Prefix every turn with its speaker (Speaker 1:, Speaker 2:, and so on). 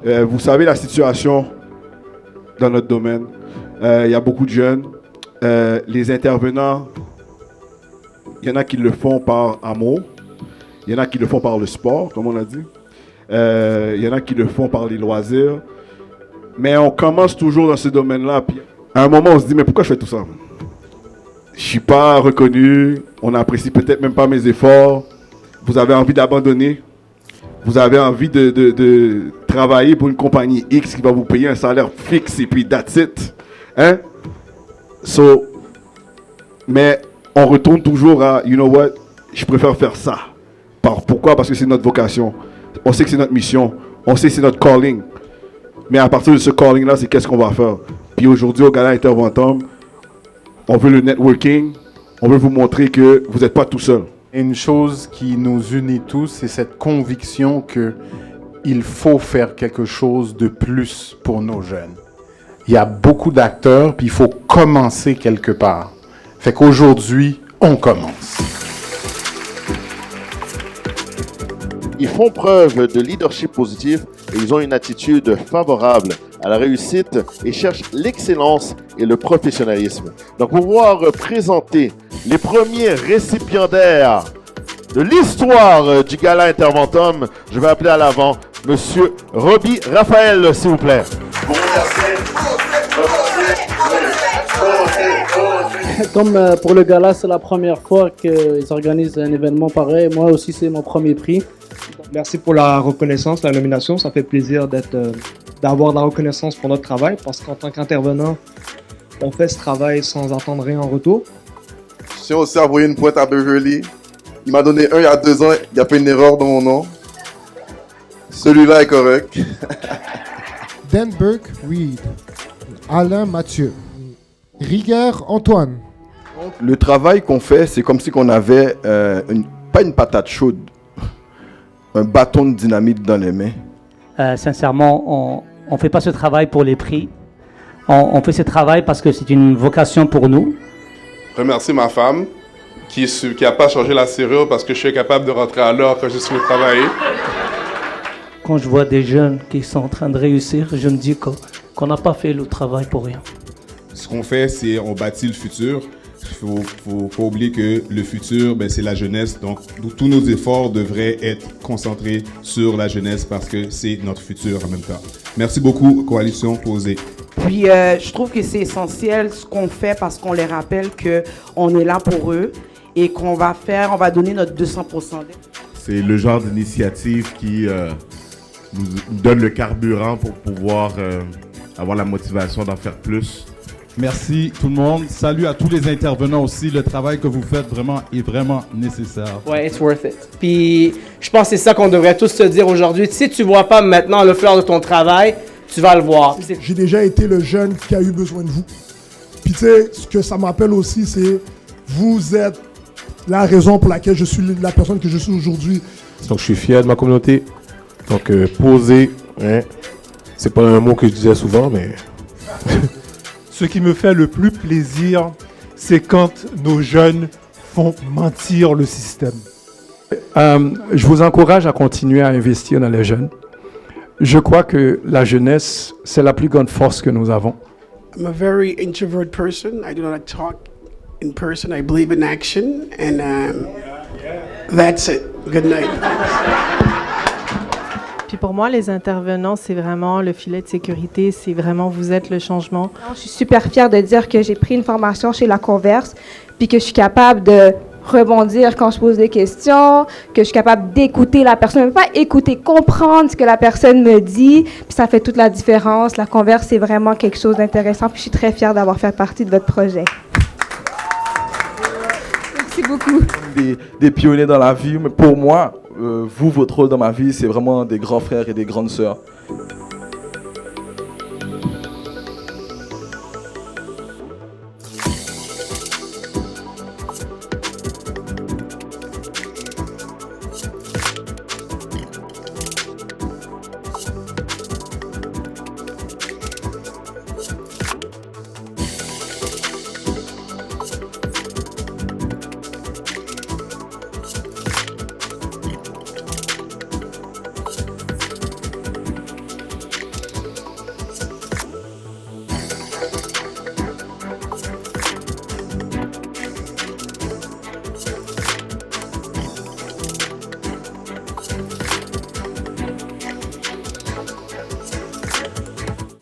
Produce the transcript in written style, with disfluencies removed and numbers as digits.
Speaker 1: Vous savez la situation dans notre domaine. Il y a beaucoup de jeunes. Les intervenants, il y en a qui le font par amour. Il y en a qui le font par le sport, comme on a dit. Il y en a qui le font par les loisirs. Mais on commence toujours dans ce domaine-là. Puis à un moment, on se dit, mais pourquoi je fais tout ça? Je ne suis pas reconnu. On n'apprécie peut-être même pas mes efforts. Vous avez envie d'abandonner. Vous avez envie de travailler pour une compagnie X qui va vous payer un salaire fixe et puis that's it. Hein? Mais on retourne toujours à, you know what, je préfère faire ça. Pourquoi? Parce que c'est notre vocation. On sait que c'est notre mission. On sait que c'est notre calling. Mais à partir de ce calling-là, c'est qu'est-ce qu'on va faire. Puis aujourd'hui, au Gala Interventum, on veut le networking. On veut vous montrer que vous n'êtes pas tout seul.
Speaker 2: Une chose qui nous unit tous, c'est cette conviction qu'il faut faire quelque chose de plus pour nos jeunes. Il y a beaucoup d'acteurs, puis il faut commencer quelque part. Fait qu'aujourd'hui, on commence.
Speaker 3: Ils font preuve de leadership positif et ils ont une attitude favorable à la réussite et cherchent l'excellence et le professionnalisme. Donc, pour pouvoir présenter les premiers récipiendaires de l'histoire du Gala Interventum, je vais appeler à l'avant Monsieur Roby Raphaël, s'il vous plaît.
Speaker 4: Comme pour le gala, c'est la première fois qu'ils organisent un événement pareil. Moi aussi, c'est mon premier prix.
Speaker 5: Merci pour la reconnaissance, la nomination. Ça fait plaisir d'avoir de la reconnaissance pour notre travail parce qu'en tant qu'intervenant, on fait ce travail sans attendre rien en retour.
Speaker 6: Je tiens aussi à envoyer une pointe à Beverly. Il m'a donné un il y a 2 ans. Il a fait une erreur dans mon nom. Celui-là est correct.
Speaker 7: Denberg Reed. Alain Mathieu. Rigueur Antoine.
Speaker 1: Le travail qu'on fait, c'est comme si on avait, pas une patate chaude, un bâton de dynamite dans les mains.
Speaker 8: Sincèrement, on ne fait pas ce travail pour les prix. On fait ce travail parce que c'est une vocation pour nous.
Speaker 6: Remercier ma femme qui n'a pas changé la serrure parce que je suis capable de rentrer à l'heure quand je suis venu travailler.
Speaker 8: Quand je vois des jeunes qui sont en train de réussir, je me dis qu'on n'a pas fait le travail pour rien.
Speaker 9: Ce qu'on fait, c'est on bâtit le futur. Il ne faut pas oublier que le futur, c'est la jeunesse. Donc, tous nos efforts devraient être concentrés sur la jeunesse parce que c'est notre futur en même temps. Merci beaucoup, Coalition Posée.
Speaker 10: Puis, je trouve que c'est essentiel ce qu'on fait parce qu'on les rappelle qu'on est là pour eux et qu'on va donner notre 200%.
Speaker 11: C'est le genre d'initiative qui nous donne le carburant pour pouvoir avoir la motivation d'en faire plus.
Speaker 12: Merci tout le monde. Salut à tous les intervenants aussi. Le travail que vous faites est vraiment nécessaire.
Speaker 13: Ouais, it's worth it. Puis je pense que c'est ça qu'on devrait tous se dire aujourd'hui. Si tu vois pas maintenant le fleur de ton travail, tu vas le voir.
Speaker 14: J'ai déjà été le jeune qui a eu besoin de vous. Puis tu sais, ce que ça m'appelle aussi, c'est vous êtes la raison pour laquelle je suis la personne que je suis aujourd'hui.
Speaker 15: Donc je suis fier de ma communauté. Donc poser, hein, c'est pas un mot que je disais souvent, mais...
Speaker 16: Ce qui me fait le plus plaisir, c'est quand nos jeunes font mentir le système.
Speaker 17: Je vous encourage à continuer à investir dans les jeunes. Je crois que la jeunesse, c'est la plus grande force que nous avons.
Speaker 18: I'm a very introvert person. I do not talk in person. I believe in action. And that's it. Good night.
Speaker 19: Puis pour moi, les intervenants, c'est vraiment le filet de sécurité, c'est vraiment vous êtes le changement.
Speaker 20: Je suis super fière de dire que j'ai pris une formation chez La Converse, puis que je suis capable de rebondir quand je pose des questions, que je suis capable d'écouter la personne, même pas écouter, comprendre ce que la personne me dit, puis ça fait toute la différence. La Converse, c'est vraiment quelque chose d'intéressant, puis je suis très fière d'avoir fait partie de votre projet. Merci beaucoup.
Speaker 2: Des pionniers dans la vie, mais pour moi, vous, votre rôle dans ma vie, c'est vraiment des grands frères et des grandes sœurs.